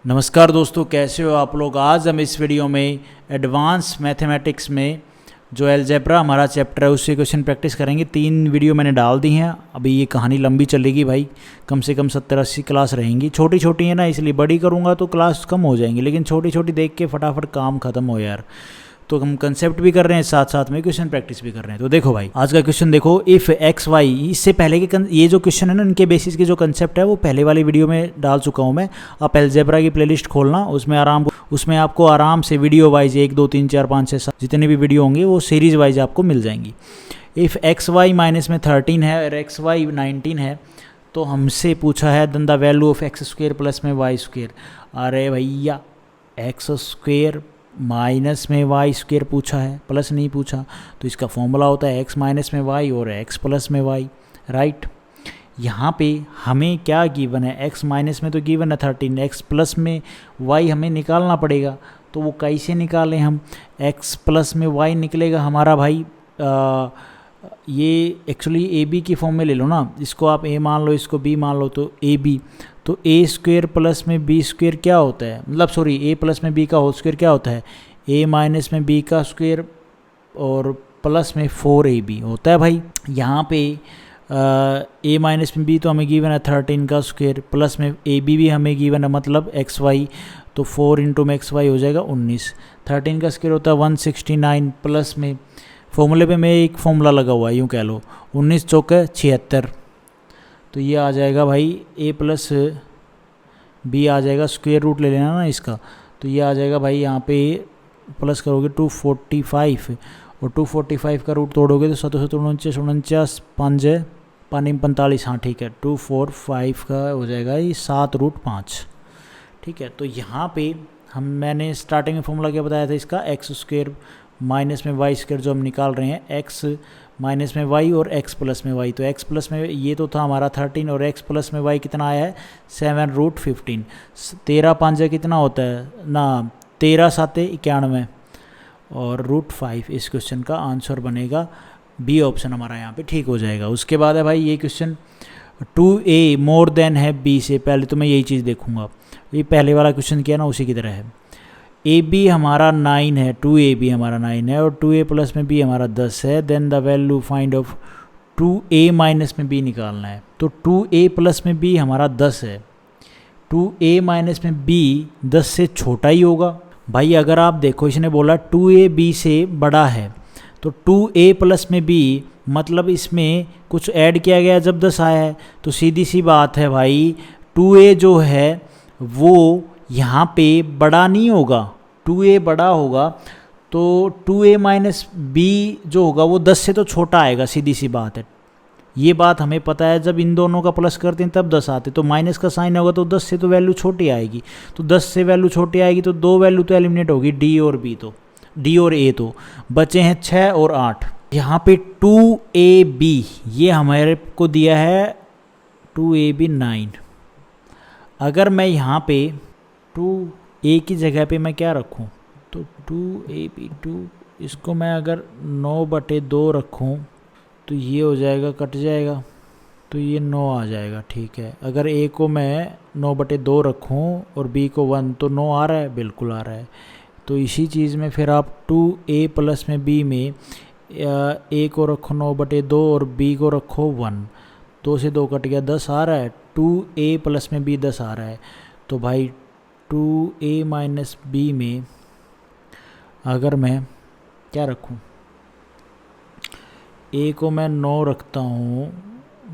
नमस्कार दोस्तों, कैसे हो आप लोग। आज हम इस वीडियो में एडवांस मैथमेटिक्स में जो अलजेब्रा हमारा चैप्टर है उससे क्वेश्चन प्रैक्टिस करेंगे। 3 वीडियो मैंने डाल दी हैं। अभी ये कहानी लंबी चलेगी भाई, कम से कम 70-80 क्लास रहेंगी। छोटी छोटी है ना, इसलिए बड़ी करूँगा तो क्लास कम हो जाएंगी, लेकिन छोटी छोटी देख के फटाफट काम खत्म हो यार। तो हम कंसेप्ट भी कर रहे हैं, साथ साथ में क्वेश्चन प्रैक्टिस भी कर रहे हैं। तो देखो भाई, आज का क्वेश्चन देखो, इफ़ एक्स वाई। इससे पहले के ये जो क्वेश्चन है ना, इनके बेसिस के जो कंसेप्ट है वो पहले वाली वीडियो में डाल चुका हूँ मैं। आप अलजेब्रा की प्लेलिस्ट खोलना, उसमें आपको आराम से वीडियो वाइज 1 2 3 4 5 6 7 जितने भी वीडियो होंगे वो सीरीज़ वाइज आपको मिल जाएंगी। इफ़ एक्स वाई माइनस में 13 है और एक्स वाई 19 है, तो हमसे पूछा है then the value of x square plus में वाई स्क्वेयर। अरे भैया, एक्स स्क्वेयर माइनस में वाई स्क्वेयर पूछा है, प्लस नहीं पूछा। तो इसका फॉर्मूला होता है एक्स माइनस में वाई और एक्स प्लस में वाई, राइट। यहाँ पे हमें क्या गिवन है, एक्स माइनस में तो गिवन है 13, एक्स प्लस में वाई हमें निकालना पड़ेगा। तो वो कैसे निकालें हम। एक्स प्लस में वाई निकलेगा हमारा भाई, ये एक्चुअली ए बी की फॉर्म में ले लो ना, इसको आप ए मान लो, इसको बी मान लो, तो ए बी। तो ए स्क्वेयर प्लस में बी स्क्वेयर क्या होता है, मतलब सॉरी, ए प्लस में बी का होल स्क्वेयर क्या होता है, ए माइनस में बी का स्क्वेयर और प्लस में 4ab होता है भाई। यहाँ पे ए माइनस में बी तो हमें गिवन है 13 का स्क्वेयर, प्लस में ए बी भी हमें गिवन है, मतलब एक्स वाई। तो 4 इंटू में एक्स वाई हो जाएगा 19। 13 का स्क्वेयर होता है 169, प्लस में फॉर्मूले पे में एक फॉर्मूला लगा हुआ है, यूँ कह लो, 19 चौके 76। तो ये आ जाएगा भाई ए प्लस बी आ जाएगा, स्क्वेयर रूट ले लेना ना इसका। तो ये आ जाएगा भाई, यहाँ पे प्लस करोगे 245 और 245 का रूट तोड़ोगे तो 7 49 5 45, हाँ ठीक है, 245 का हो जाएगा ये 7√5, ठीक है। तो यहाँ पे मैंने स्टार्टिंग में फॉर्मूला क्या बताया था इसका, एक्स स्क्वेयर माइनस में वाई स्क्वेयर जो हम निकाल रहे हैं, एक्स माइनस में वाई और एक्स प्लस में वाई। तो एक्स प्लस में ये तो था हमारा 13 और एक्स प्लस में वाई कितना आया है 7√15। 13 5 कितना होता है ना, 13 7 91 और √5। इस क्वेश्चन का आंसर बनेगा बी ऑप्शन हमारा यहाँ पे ठीक हो जाएगा। उसके बाद है भाई ये क्वेश्चन 2a मोर देन है b से। पहले तो मैं यही चीज़ देखूंगा, ये पहले वाला क्वेश्चन किया ना उसी की तरह है। ए बी हमारा 9 है, 2ab हमारा 9 है और 2a प्लस में b हमारा 10 है। Then the value find of 2a minus में b निकालना है। तो 2a प्लस में b हमारा 10 है, 2a माइनस में b 10 से छोटा ही होगा भाई। अगर आप देखो, इसने बोला 2a b से बड़ा है, तो 2a प्लस में b मतलब इसमें कुछ ऐड किया गया जब 10 आया है। तो सीधी सी बात है भाई, 2a जो है वो यहाँ पे बड़ा नहीं होगा, 2a बड़ा होगा। तो 2a माइनस b जो होगा वो 10 से तो छोटा आएगा, सीधी सी बात है। ये बात हमें पता है, जब इन दोनों का प्लस करते हैं तब 10 आते, तो माइनस का साइन होगा तो 10 से तो वैल्यू छोटी आएगी। तो 10 से वैल्यू छोटी आएगी तो 2 वैल्यू तो एलिमिनेट होगी, डी और a। तो बचे हैं 6 और 8। यहाँ पे 2ab ये हमारे को दिया है 2ab 9। अगर मैं यहाँ पे 2a की जगह पे मैं क्या रखूँ, तो 2ab 2, इसको मैं अगर 9/2 रखूँ तो ये हो जाएगा, कट जाएगा, तो ये 9 आ जाएगा, ठीक है। अगर a को मैं 9/2 रखूँ और b को 1, तो 9 आ रहा है, बिल्कुल आ रहा है। तो इसी चीज़ में फिर आप 2a प्लस में b में a को रखो 9/2 और b को रखो 1, 2 से 2 कट गया, 10 आ रहा है। 2a प्लस में b 10 आ रहा है। तो भाई 2a माइनस b में अगर मैं क्या रखूं, a को मैं 9 रखता हूँ,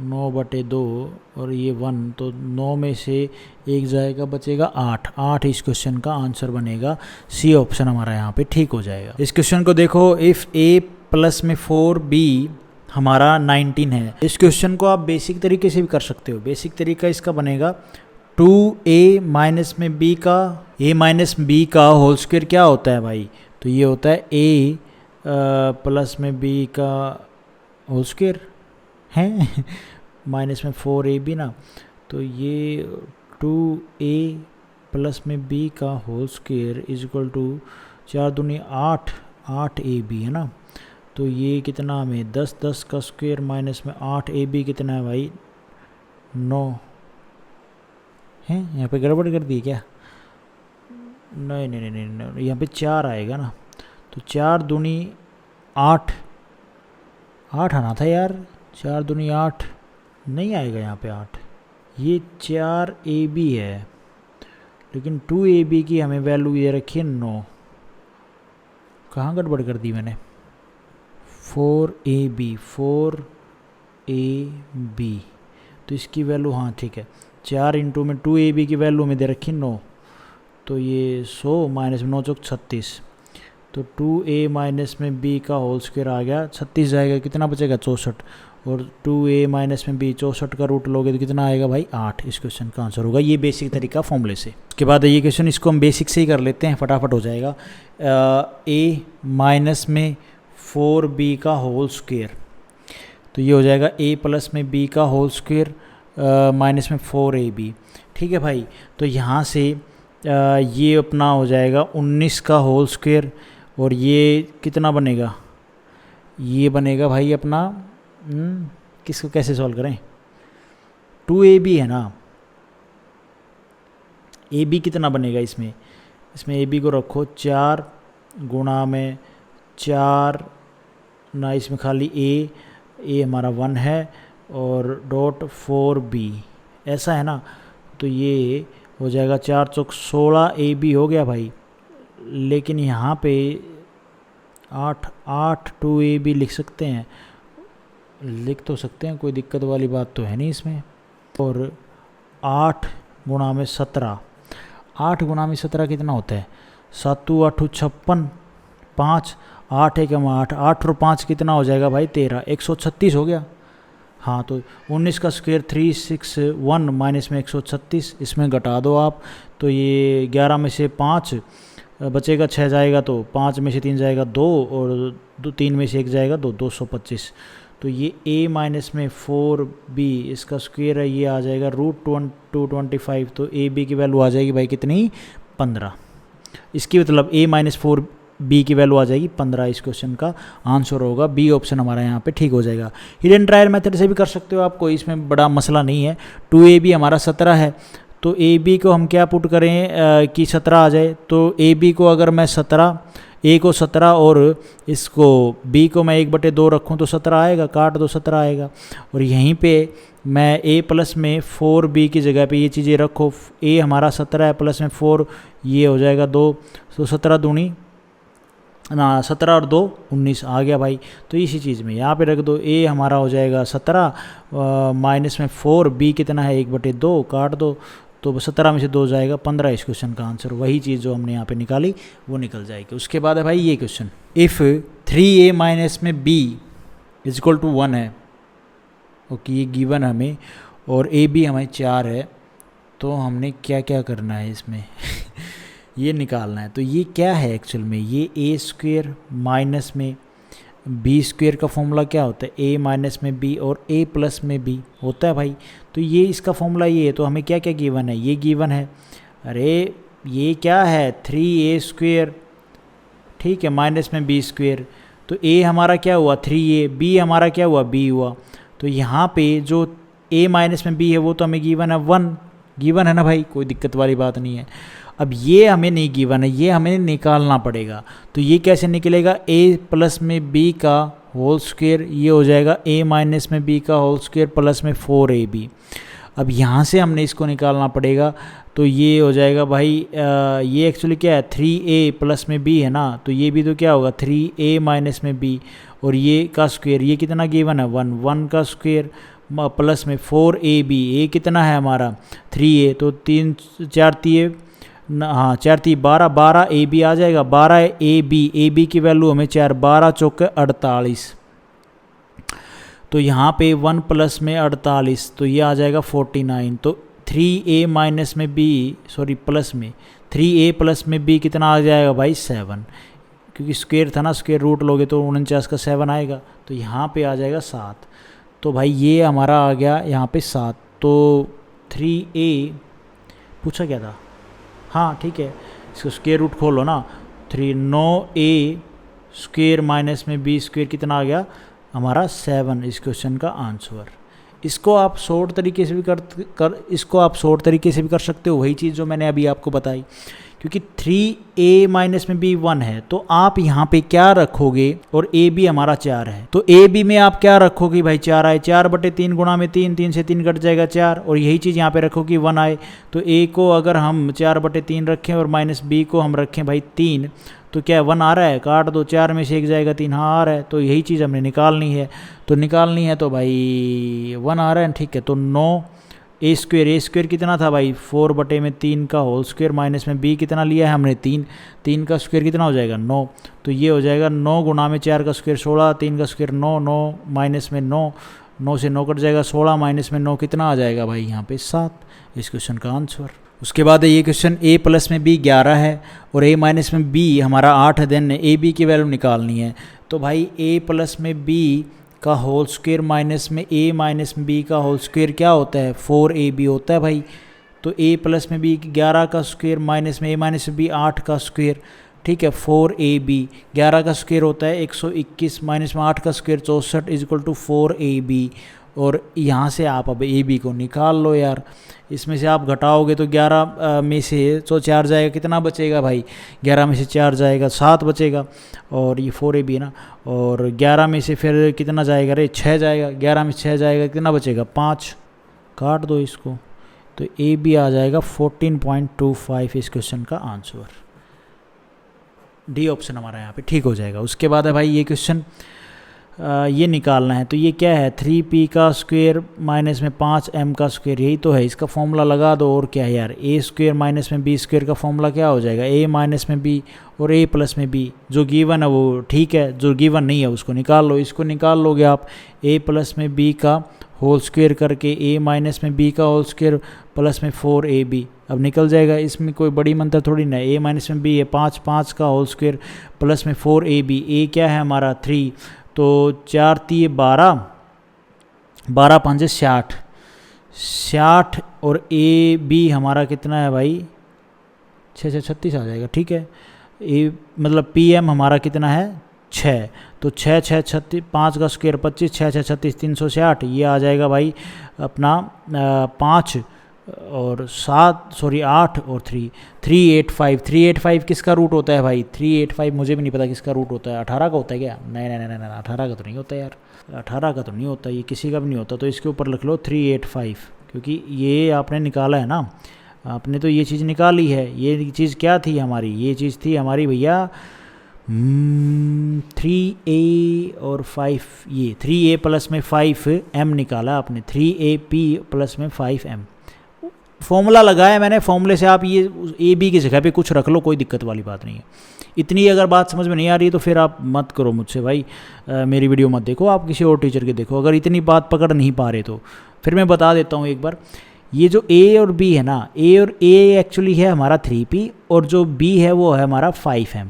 9/2 और ये 1, तो 9 में से 1 जाएगा, बचेगा 8। इस क्वेश्चन का आंसर बनेगा, सी ऑप्शन हमारा यहाँ पे ठीक हो जाएगा। इस क्वेश्चन को देखो, इफ़ a प्लस में 4b हमारा 19 है। इस क्वेश्चन को आप बेसिक तरीके से भी कर सकते हो। बेसिक तरीका इसका बनेगा 2a माइनस में b का, a माइनस b का होल स्क्वायर क्या होता है भाई, तो ये होता है a प्लस में b का होल स्क्वायर है माइनस में 4ab ना, तो ये 2a प्लस में b का whole square is equal to 4 दूनी 8, 8ab है ना। तो ये कितना हमें 10 का स्क्वायर माइनस में 8ab कितना है भाई, 9 है। यहाँ पे गड़बड़ कर दी क्या, नहीं नहीं नहीं नहीं, नहीं यहाँ पे 4 आएगा ना, तो 4 दूनी 8, 8 आना था यार, 4 दूनी 8 नहीं आएगा यहाँ पे 8। ये 4AB है, लेकिन 2AB की हमें वैल्यू ये रखी है 9। कहाँ गड़बड़ कर दी मैंने? 4AB, 4AB, तो इसकी वैल्यू, हाँ ठीक है, 4 इंटू में 2AB की वैल्यू में दे रखी 9, तो ये 100 माइनस में 9 चौक 36, तो 2A माइनस में B का होल स्क्वायर आ गया, 36 जाएगा, कितना बचेगा 64, और 2A माइनस में B 64 का रूट लोगे तो कितना आएगा भाई 8। इस क्वेश्चन का आंसर होगा। ये बेसिक तरीका फॉर्मूले से। उसके बाद ये क्वेश्चन, इसको हम बेसिक से ही कर लेते हैं, फटाफट हो जाएगा। A माइनस में 4B का होल स्क्वायर, तो ये हो जाएगा A प्लस में B का होल स्क्वायर माइनस में 4AB। ठीक है भाई, तो यहाँ से ये अपना हो जाएगा 19 का होल स्क्वायर, और ये कितना बनेगा, ये बनेगा भाई अपना किसको कैसे सॉल्व करें, 2AB है ना, AB कितना बनेगा इसमें, इसमें AB को रखो 4 गुणा में 4 ना, इसमें खाली A हमारा 1 है, और डॉट 4B ऐसा है ना, तो ये हो जाएगा 4 चौक 16 AB हो गया भाई। लेकिन यहाँ पे 8 2AB लिख सकते हैं, लिख तो सकते हैं, कोई दिक्कत वाली बात तो है नहीं इसमें। और 8 गुणा में 17, 8 गुणा में 17 कितना होता है, 7 8 56, 5 8 1 8, 8 और 5 कितना हो जाएगा भाई 13, 136 हो गया। हाँ, तो 19 का स्क्वायर 361 माइनस में 136, इसमें घटा दो आप, तो ये 11 में से 5 बचेगा, 6 जाएगा, तो 5 में से 3 जाएगा 2, और 3 में से 1 जाएगा 2, 225। तो ये A माइनस में 4B इसका स्क्वायर है, ये आ जाएगा रूट 225, तो AB की वैल्यू आ जाएगी भाई कितनी 15। इसकी मतलब A माइनस 4B की वैल्यू आ जाएगी 15। इस क्वेश्चन का आंसर होगा बी ऑप्शन हमारा यहाँ पे ठीक हो जाएगा। हिडन ट्रायल मेथड से भी कर सकते हो आप, कोई इसमें बड़ा मसला नहीं है। 2AB हमारा 17 है, तो AB को हम क्या पुट करें कि 17 आ जाए, तो AB को अगर मैं 17, A को 17 और इसको B को मैं 1/2 रखूँ तो 17 आएगा, काट दो 17 आएगा। और यहीं पे मैं A प्लस में 4B की जगह पे ये चीज़ें रखो, A हमारा 17 है प्लस में 4, ये हो जाएगा 2, तो 17 दूनी ना 17 और 2 19 आ गया भाई। तो इसी चीज़ में यहाँ पे रख दो, A हमारा हो जाएगा 17 माइनस में 4, B कितना है 1/2, काट दो, तो 17 में से 2 जाएगा 15। इस क्वेश्चन का आंसर वही चीज़ जो हमने यहाँ पे निकाली वो निकल जाएगी। उसके बाद है भाई ये क्वेश्चन, इफ़ 3A माइनस में B इज इक्वल टू 1 है, ओके ये गिवन हमें, और AB हमें 4 है, तो हमने क्या क्या करना है इसमें ये निकालना है। तो ये क्या है एक्चुअल में, ये A स्क्वेयर माइनस में B स्क्वेयर का फॉर्मूला क्या होता है, A माइनस में B और A प्लस में B होता है भाई। तो ये इसका फॉर्मूला ये है, तो हमें क्या क्या गिवन है, ये गिवन है, अरे ये क्या है 3A स्क्वेयर, ठीक है, माइनस में B स्क्वेयर, तो A हमारा क्या हुआ 3A, B हमारा क्या हुआ B हुआ। तो यहाँ पे जो A माइनस में B है वो तो हमें गिवन है 1, गिवन है ना भाई, कोई दिक्कत वाली बात नहीं है। अब ये हमें नहीं गिवन है, ये हमें निकालना पड़ेगा। तो ये कैसे निकलेगा, A प्लस में B का होल स्क्वायर, ये हो जाएगा A माइनस में B का होल स्क्वायर प्लस में 4AB। अब यहाँ से हमने इसको निकालना पड़ेगा, तो ये हो जाएगा भाई ये एक्चुअली क्या है 3A प्लस में B है ना, तो ये भी तो क्या होगा 3A माइनस में B, और ये का स्क्वायर, ये कितना गिवन है 1, 1 का स्क्वायर प्लस में 4AB, A कितना है हमारा 3A, तो 3 4 3 हाँ 4 3 12, 12 AB आ जाएगा, 12 AB की वैल्यू हमें 4, 12 चौके 48, तो यहाँ पे 1 प्लस में 48, तो ये आ जाएगा 49। तो 3A माइनस में B, सॉरी प्लस में 3A प्लस में B कितना आ जाएगा भाई 7, क्योंकि स्क्वायर था ना, स्क्वायर रूट लोगे तो 49 का 7 आएगा, तो यहाँ पे आ जाएगा 7। तो भाई ये हमारा आ गया यहाँ पे 7। तो 3A पूछा क्या था, हाँ ठीक है, इसको स्क्वायर रूट खोलो ना, 9A स्क्वायर माइनस में B स्क्वायर कितना आ गया हमारा 7। इस क्वेश्चन का आंसर, इसको आप शॉर्ट तरीके से भी इसको आप शॉर्ट तरीके से भी कर सकते हो, वही चीज़ जो मैंने अभी आपको बताई क्योंकि 3a माइनस में b 1 है, तो आप यहाँ पे क्या रखोगे, और a b हमारा 4 है, तो a b में आप क्या रखोगे भाई, 4 आए, 4/3 गुणा में 3, 3 से 3 कट जाएगा 4, और यही चीज़ यहाँ पे रखोगे 1 आए, तो a को अगर हम 4/3 रखें और माइनस b को हम रखें भाई 3, तो क्या 1 आ रहा है, काट दो, 4 में से 1 जाएगा 3, हाँ आ रहा है, तो यही चीज़ हमने निकालनी है, तो भाई 1 आ रहा है, ठीक है। तो 9 ए स्क्वेयर कितना था भाई, 4/3 का होल स्क्वेयर, माइनस में b कितना लिया है हमने 3, 3 का स्क्वेयर कितना हो जाएगा 9, तो ये हो जाएगा 9 गुणा में 4 का स्क्वेयर 16, 3 का स्क्वेयर 9, 9 माइनस में 9, 9 से 9 कट जाएगा 16, माइनस में 9 कितना आ जाएगा भाई यहाँ पे 7, इस क्वेश्चन का आंसर। उसके बाद ये क्वेश्चन a प्लस में b 11 है और a माइनस में b हमारा 8 है, देन a b की वैल्यू निकालनी है। तो भाई a प्लस में b का होल स्क्वेयर माइनस में a माइनस में b का होल स्क्वेयर क्या होता है, 4ab होता है भाई। तो a प्लस में b 11 का स्क्वेयर माइनस में a माइनस में b 8 का स्क्वेयर, ठीक है, 4ab 11 का स्क्वेयर होता है 121 माइनस में 8 का square 64 is equal to 4ab। और यहाँ से आप अब ए बी को निकाल लो यार, इसमें से आप घटाओगे तो 11 में से तो 4 जाएगा, कितना बचेगा भाई, 11 में से 4 जाएगा 7 बचेगा, और ये 4ab है ना, और 11 में से फिर कितना जाएगा रे, 6 जाएगा, 11 में 6 जाएगा, कितना बचेगा 5, काट दो इसको, तो ए बी आ जाएगा 14.25 इस क्वेश्चन का आंसर। डी ऑप्शन हमारा यहाँ पे ठीक हो जाएगा। उसके बाद है भाई ये क्वेश्चन ये निकालना है, तो ये क्या है, 3p का स्क्वेयर माइनस में 5m का स्क्वेयर, यही तो है, इसका फॉर्मूला लगा दो, और क्या है यार, a स्क्वेयर माइनस में b स्क्वेयर का फॉर्मूला क्या हो जाएगा, a माइनस में b और a प्लस में b, जो गिवन है वो ठीक है, जो गिवन नहीं है उसको निकाल लो, इसको निकाल लोगे आप a प्लस में b का होल स्क्वेयर करके a माइनस में b का होल स्क्वेयर प्लस में 4ab, अब निकल जाएगा, इसमें कोई बड़ी मंत्र थोड़ी ना है, a माइनस में b है 5, 5 का होल स्क्वेयर प्लस में 4ab, a क्या है हमारा 3, तो 4 3 12, 12 5 60, 60 और ए बी हमारा कितना है भाई 6 6 36 आ जाएगा, ठीक है, ए मतलब पी एम हमारा कितना है 6, तो 6 6 36, 5 का स्क्वायर 25, 6 6 36 360, ये आ जाएगा भाई अपना 5 और 7 सॉरी 8 और 3 385, 385 किसका रूट होता है भाई, 385 मुझे भी नहीं पता किसका रूट होता है, 18 का होता है क्या, नहीं नहीं नहीं नहीं 18 का तो नहीं होता यार, 18 का तो नहीं होता, ये किसी का भी नहीं होता, तो इसके ऊपर लिख लो 385, क्योंकि ये आपने निकाला है ना, आपने तो ये चीज़ निकाली है, ये चीज़ क्या थी हमारी, ये चीज़ थी हमारी भैया 3a और 5, ये 3a प्लस में 5m निकाला आपने, 3ap प्लस में 5m, फॉर्मूला लगाया मैंने, फॉर्मूले से आप ये ए बी की जगह पे कुछ रख लो, कोई दिक्कत वाली बात नहीं है। इतनी अगर बात समझ में नहीं आ रही है तो फिर आप मत करो मुझसे भाई, मेरी वीडियो मत देखो, आप किसी और टीचर के देखो, अगर इतनी बात पकड़ नहीं पा रहे तो फिर मैं बता देता हूँ एक बार, ये जो ए और बी है ना, ए और ए एक्चुअली है हमारा 3p और जो बी है वो है हमारा 5m।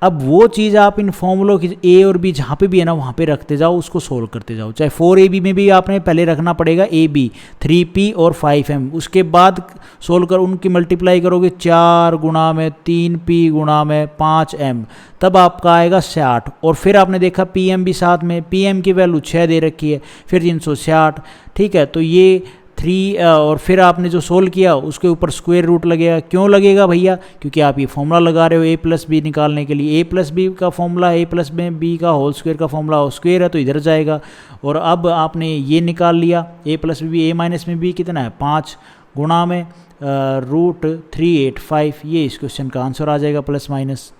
अब वो चीज़ आप इन फॉर्मूलों की ए और बी जहाँ पे भी है ना वहाँ पे रखते जाओ, उसको सोल्व करते जाओ, चाहे 4ab में भी आपने पहले रखना पड़ेगा ए बी 3p और 5m, उसके बाद सोल्व कर उनकी मल्टीप्लाई करोगे 4 गुणा में 3p गुणा में 5m, तब आपका आएगा 60, और फिर आपने देखा pm भी साथ में, pm की वैल्यू 6 दे रखी है, फिर 360, ठीक है, तो ये 3 और फिर आपने जो सोल्व किया उसके ऊपर स्क्वायर रूट लगेगा, क्यों लगेगा भैया, क्योंकि आप ये फॉर्मूला लगा रहे हो a प्लस बी निकालने के लिए, a प्लस बी का फॉर्मूला a प्लस में b का होल स्क्वायर का फॉर्मूला स्क्वायर है तो इधर जाएगा, और अब आपने ये निकाल लिया a plus b, a minus में b कितना है 5 गुणा में रूट 385, ये इस क्वेश्चन का आंसर आ जाएगा प्लस माइनस,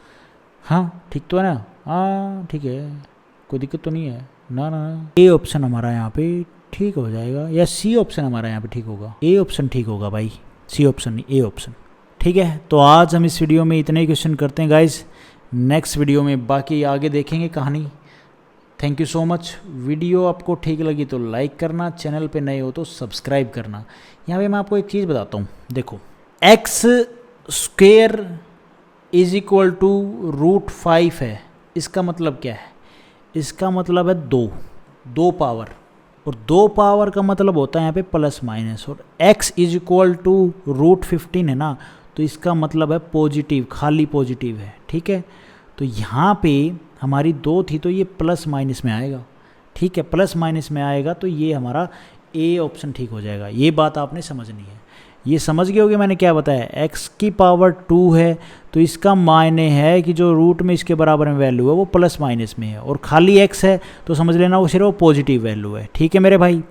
हाँ ठीक तो है ना, हाँ ठीक है, कोई दिक्कत तो नहीं है ना ना, ए ऑप्शन हमारा यहाँ पे ठीक हो जाएगा, या सी ऑप्शन हमारा यहाँ पे ठीक होगा, ए ऑप्शन ठीक होगा भाई, सी ऑप्शन नहीं ए ऑप्शन, ठीक है। तो आज हम इस वीडियो में इतने ही क्वेश्चन करते हैं गाइज, नेक्स्ट वीडियो में बाकी आगे देखेंगे कहानी। Thank you so much. Video आपको ठीक लगी तो लाइक करना, चैनल पे नए हो तो सब्सक्राइब करना। यहाँ पे मैं आपको एक चीज़ बताता हूँ, देखो x square is equal to root 5 है, इसका मतलब क्या है, इसका मतलब है 2 पावर, और 2 पावर का मतलब होता है यहाँ पे प्लस माइनस, और x is equal to root 15 है ना, तो इसका मतलब है पॉजिटिव, खाली पॉजिटिव है, ठीक है। तो यहाँ पे हमारी 2 थी तो ये प्लस माइनस में आएगा, ठीक है, प्लस माइनस में आएगा तो ये हमारा ए ऑप्शन ठीक हो जाएगा, ये बात आपने समझनी है। ये समझ गए होगे मैंने क्या बताया, x की पावर 2 है तो इसका मायने है कि जो रूट में इसके बराबर में वैल्यू है वो प्लस माइनस में है, और खाली x है तो समझ लेना वो सिर्फ पॉजिटिव वैल्यू है। ठीक है मेरे भाई।